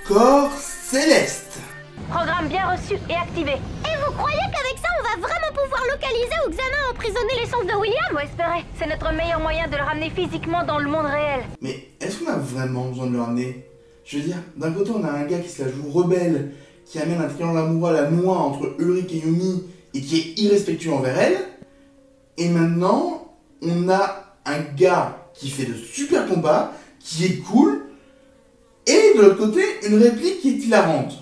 corps céleste. Programme bien reçu et activé. Et vous croyez qu'avec ça, on va vraiment pouvoir localiser ou Xana emprisonner l'essence de William? Faut espérer, c'est notre meilleur moyen de le ramener physiquement dans le monde réel. Mais est-ce qu'on a vraiment besoin de le ramener? Je veux dire, d'un côté on a un gars qui se la joue rebelle, qui amène un triangle amoureux à la noix entre Ulrich et Yumi, et qui est irrespectueux envers elle. Et maintenant, on a un gars qui fait de super combats, qui est cool, et de l'autre côté, une réplique qui est hilarante.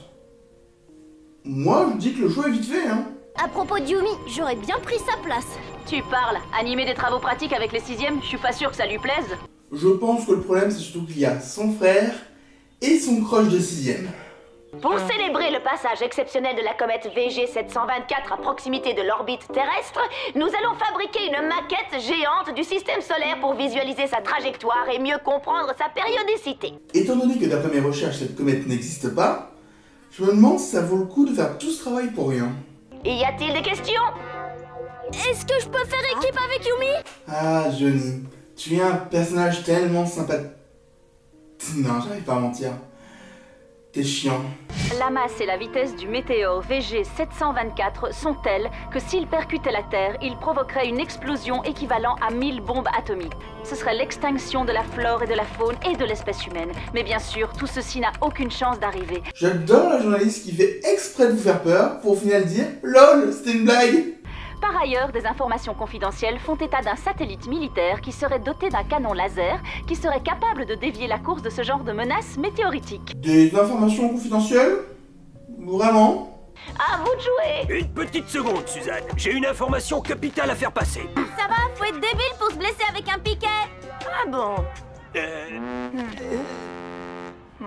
Moi, je dis que le choix est vite fait, hein. À propos de Yumi, j'aurais bien pris sa place. Tu parles, animer des travaux pratiques avec les 6e, je suis pas sûr que ça lui plaise. Je pense que le problème, c'est surtout qu'il y a son frère et son crush de 6e. Pour célébrer le passage exceptionnel de la comète VG724 à proximité de l'orbite terrestre, nous allons fabriquer une maquette géante du système solaire pour visualiser sa trajectoire et mieux comprendre sa périodicité. Étant donné que d'après mes recherches, cette comète n'existe pas, je me demande si ça vaut le coup de faire tout ce travail pour rien. Y a-t-il des questions? Est-ce que je peux faire équipe avec Yumi? Ah, Johnny, tu es un personnage tellement sympathique. Non, j'arrive pas à mentir. T'es chiant. La masse et la vitesse du météore VG724 sont telles que s'il percutait la Terre, il provoquerait une explosion équivalent à 1000 bombes atomiques. Ce serait l'extinction de la flore et de la faune et de l'espèce humaine. Mais bien sûr, tout ceci n'a aucune chance d'arriver. J'adore la journaliste qui fait exprès de vous faire peur pour au final dire « LOL, c'était une blague !» Par ailleurs, des informations confidentielles font état d'un satellite militaire qui serait doté d'un canon laser qui serait capable de dévier la course de ce genre de menaces météoritiques. Des informations confidentielles? Vraiment? À vous de jouer! Une petite seconde, Suzanne. J'ai une information capitale à faire passer. Ça va, faut être débile pour se blesser avec un piquet. Ah bon?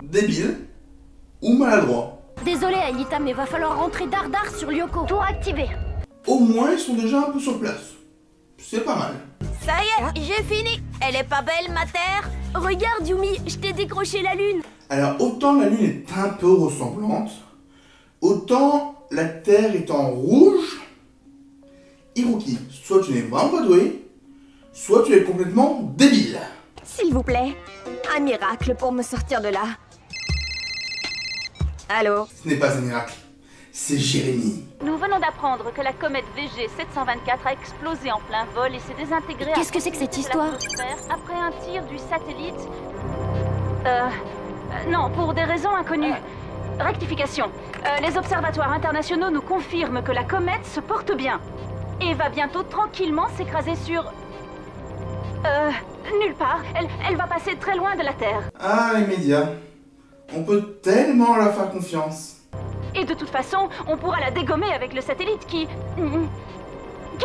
Débile ou maladroit? Désolé Aelita, mais va falloir rentrer dardard sur Lyoko. Tour activé. Au moins, ils sont déjà un peu sur place. C'est pas mal. Ça y est, j'ai fini. Elle est pas belle, ma terre? Regarde Yumi, je t'ai décroché la lune. Alors, autant la lune est un peu ressemblante, autant la Terre est en rouge. Hiroki, soit tu n'es vraiment pas doué, soit tu es complètement débile. S'il vous plaît, un miracle pour me sortir de là. Allô? Ce n'est pas un miracle, c'est Jérémy. Nous venons d'apprendre que la comète VG724 a explosé en plein vol et s'est désintégrée. Qu'est-ce que c'est que cette histoire? Après un tir du satellite... non, pour des raisons inconnues. Rectification. Les observatoires internationaux nous confirment que la comète se porte bien et va bientôt tranquillement s'écraser sur... nulle part. Elle va passer très loin de la Terre. Ah, les médias. On peut tellement leur faire confiance. Et de toute façon, on pourra la dégommer avec le satellite qui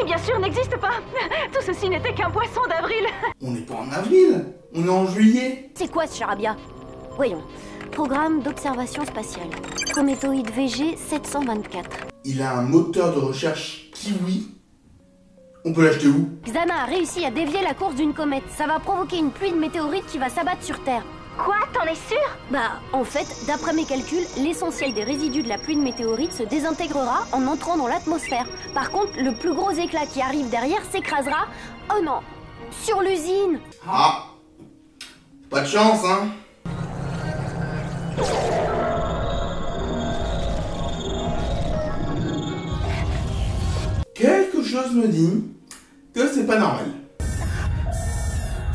bien sûr n'existe pas. Tout ceci n'était qu'un poisson d'avril. On n'est pas en avril, on est en juillet. C'est quoi ce charabia? Voyons. Programme d'observation spatiale. Cométoïde VG 724. Il a un moteur de recherche Kiwi. On peut l'acheter où? Xana a réussi à dévier la course d'une comète. Ça va provoquer une pluie de météorites qui va s'abattre sur Terre. Quoi? T'en es sûr? Bah, en fait, d'après mes calculs, l'essentiel des résidus de la pluie de météorites se désintégrera en entrant dans l'atmosphère. Par contre, le plus gros éclat qui arrive derrière s'écrasera... Oh non! Sur l'usine! Ah! Pas de chance, hein? Quelque chose me dit que c'est pas normal.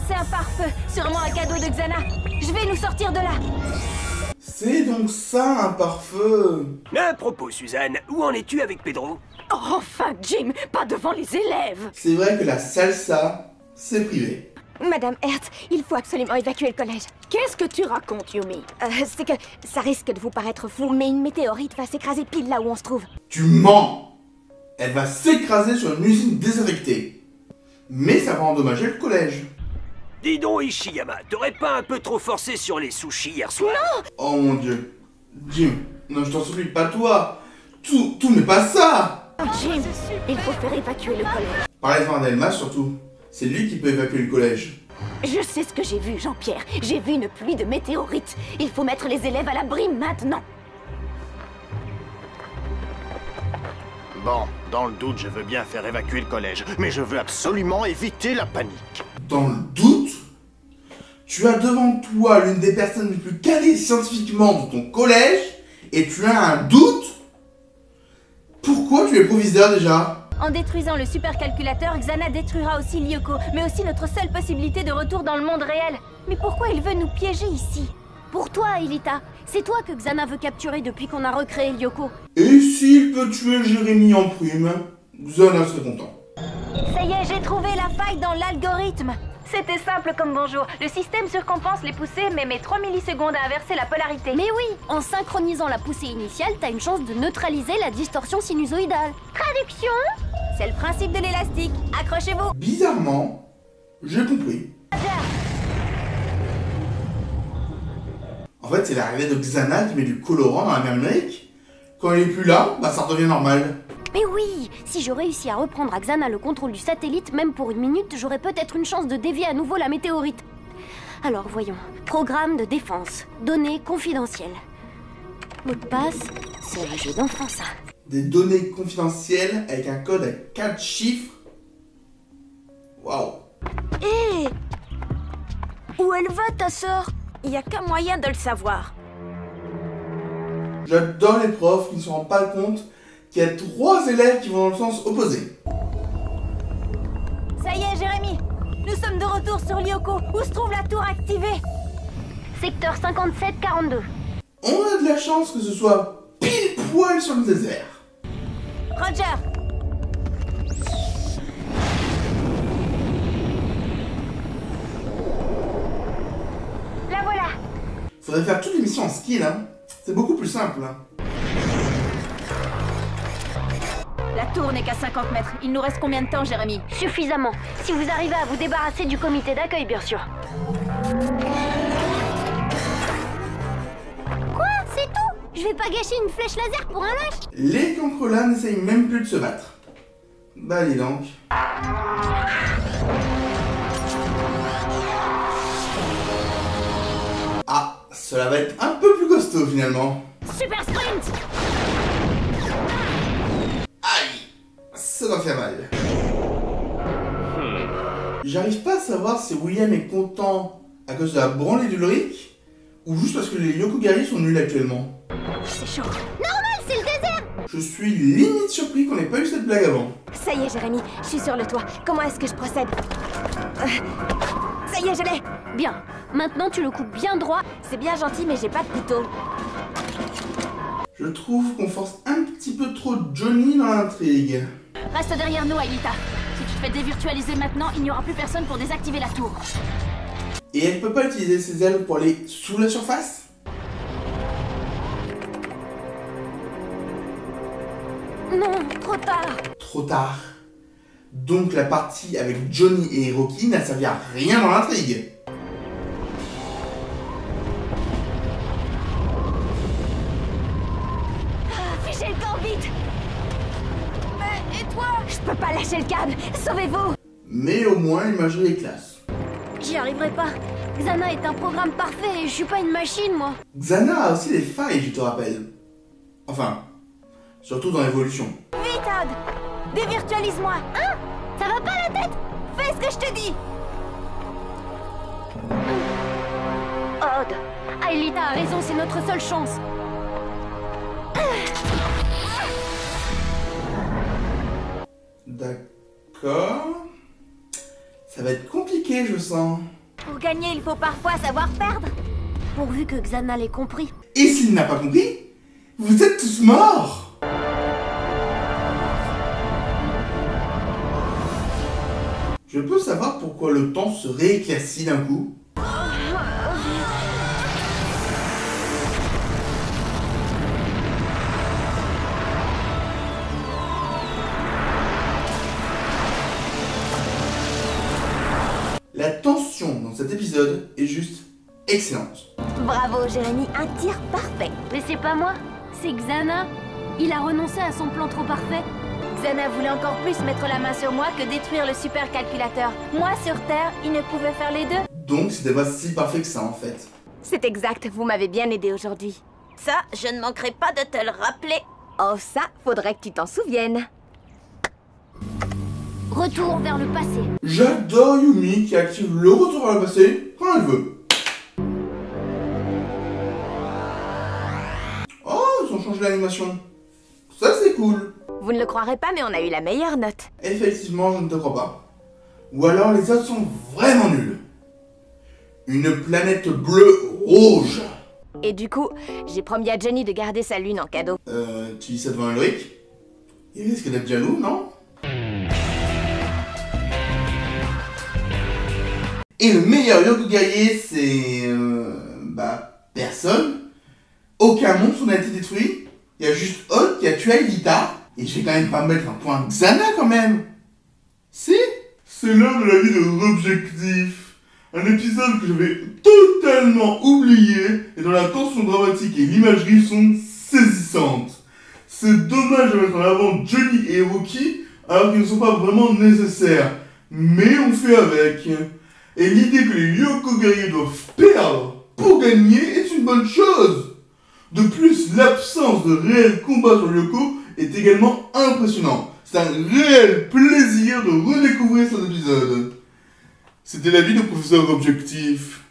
C'est un pare-feu, sûrement un cadeau de Xana. Je vais nous sortir de là. C'est donc ça un pare-feu? À propos, Suzanne, où en es-tu avec Pedro? Oh, enfin, Jim, pas devant les élèves. C'est vrai que la salsa, c'est privé. Madame Hertz, il faut absolument évacuer le collège. Qu'est-ce que tu racontes, Yumi? C'est que ça risque de vous paraître fou, mais une météorite va s'écraser pile là où on se trouve. Tu mens! Elle va s'écraser sur une usine désaffectée. Mais ça va endommager le collège. Dis donc, Ishiyama, t'aurais pas un peu trop forcé sur les sushis hier soir? Non! Oh mon dieu. Jim, non je t'en supplie, pas toi. Tout n'est pas ça. Jim, il faut faire évacuer le collège. Parlez-en à Delmas surtout. C'est lui qui peut évacuer le collège. Je sais ce que j'ai vu, Jean-Pierre. J'ai vu une pluie de météorites. Il faut mettre les élèves à l'abri maintenant. Bon, dans le doute, je veux bien faire évacuer le collège, mais je veux absolument éviter la panique. Dans le doute? Tu Tu as devant toi l'une des personnes les plus calées scientifiquement de ton collège et tu as un doute? Pourquoi tu es proviseur déjà? En détruisant le supercalculateur, Xana détruira aussi Lyoko, mais aussi notre seule possibilité de retour dans le monde réel. Mais pourquoi il veut nous piéger ici? Pour toi, Aelita, c'est toi que Xana veut capturer depuis qu'on a recréé Lyoko. Et s'il peut tuer Jérémy en prime, Xana serait content. Ça y est, j'ai trouvé la faille dans l'algorithme. C'était simple comme bonjour. Le système surcompense les poussées, mais met 3 millisecondes à inverser la polarité. Mais oui, en synchronisant la poussée initiale, t'as une chance de neutraliser la distorsion sinusoïdale. Traduction? C'est le principe de l'élastique. Accrochez-vous. Bizarrement, j'ai compris. En fait, c'est l'arrivée de Xana qui met du colorant dans la mer numérique. Quand il est plus là, bah ça redevient normal. Mais oui, si je réussis à reprendre à Xana le contrôle du satellite, même pour une minute, j'aurais peut-être une chance de dévier à nouveau la météorite. Alors voyons, programme de défense, données confidentielles. Mot de passe, c'est un jeu d'enfant ça. Des données confidentielles avec un code à 4 chiffres. Waouh. Hé! Où elle va, ta sœur? Il n'y a qu'un moyen de le savoir. J'adore les profs qui ne se rendent pas compte qu'il y a 3 élèves qui vont dans le sens opposé. Ça y est, Jérémy. Nous sommes de retour sur Lyoko. Où se trouve la tour activée? Secteur 57-42. On a de la chance que ce soit pile poil sur le désert. Roger. La voilà. Faudrait faire toutes les missions en skill, hein. C'est beaucoup plus simple. Hein. La tour n'est qu'à 50 mètres. Il nous reste combien de temps, Jérémy? Suffisamment, si vous arrivez à vous débarrasser du comité d'accueil, bien sûr. Quoi? C'est tout? Je vais pas gâcher une flèche laser pour un lâche? Les cancrelats n'essayent même plus de se battre. Bah dis donc. Ah, cela va être un peu plus costaud finalement. Super sprint. Aïe, ça doit faire mal. J'arrive pas à savoir si William est content à cause de la branlée d'Ulrich ou juste parce que les Yokogari sont nuls actuellement. C'est chaud. Normal, c'est le désert! Je suis limite surpris qu'on ait pas eu cette blague avant. Ça y est, Jérémy, je suis sur le toit. Comment est-ce que je procède? Ça y est, je l'ai. Bien, maintenant tu le coupes bien droit. C'est bien gentil, mais j'ai pas de couteau. Je trouve qu'on force un petit peu trop Johnny dans l'intrigue. Reste derrière nous, Aelita. Si tu te fais dévirtualiser maintenant, il n'y aura plus personne pour désactiver la tour. Et elle peut pas utiliser ses ailes pour aller sous la surface? Non, trop tard. Trop tard. Donc la partie avec Johnny et Hiroki n'a servi à rien dans l'intrigue. Fichez le camp, vite. Mais, et toi? Je peux pas lâcher le câble. Sauvez-vous. Mais au moins l'imagerie est classe. J'y arriverai pas. Xana est un programme parfait et je suis pas une machine, moi. Xana a aussi des failles, je te rappelle. Enfin, surtout dans l'évolution. Vite, Odd. Dévirtualise-moi. Hein? Ça va pas la tête? Fais ce que je te dis. Odd, Aelita a raison, c'est notre seule chance. D'accord. Ça va être compliqué, je sens. Pour gagner, il faut parfois savoir perdre. Pourvu que Xana l'ait compris. Et s'il n'a pas compris, vous êtes tous morts. Je peux savoir pourquoi le temps se rééclaircit d'un coup? La tension dans cet épisode est juste excellente. Bravo, Jérémy, un tir parfait. Mais c'est pas moi, c'est Xana. Il a renoncé à son plan trop parfait. Xana voulait encore plus mettre la main sur moi que détruire le supercalculateur. Moi, sur Terre, il ne pouvait faire les deux. Donc c'était pas si parfait que ça en fait. C'est exact, vous m'avez bien aidé aujourd'hui. Ça, je ne manquerai pas de te le rappeler. Oh, ça, faudrait que tu t'en souviennes. Retour vers le passé. J'adore Yumi qui active le retour vers le passé quand elle veut. changé l'animation. Ça c'est cool. Vous ne le croirez pas, mais on a eu la meilleure note. Effectivement, je ne te crois pas. Ou alors les autres sont vraiment nuls. Une planète bleue rouge. Et du coup, j'ai promis à Johnny de garder sa lune en cadeau. Tu dis ça devant Ulrich? Il risque d'être jaloux, non? Et le meilleur Yoko guerrier, c'est... personne. Aucun monstre n'a été détruit. Il y a juste Hulk qui a tué Aelita. Et je vais quand même pas mettre un point Xana quand même. Si? C'est l'heure de la vie de Objectif. Un épisode que j'avais totalement oublié et dont la tension dramatique et l'imagerie sont saisissantes. C'est dommage de mettre en avant Johnny et Rookie alors qu'ils ne sont pas vraiment nécessaires. Mais on fait avec. Et l'idée que les Yoko guerriers doivent perdre pour gagner est une bonne chose. De plus, l'absence de réel combat sur Yoko est également impressionnant. C'est un réel plaisir de redécouvrir cet épisode. C'était l'avis du professeur Objectif.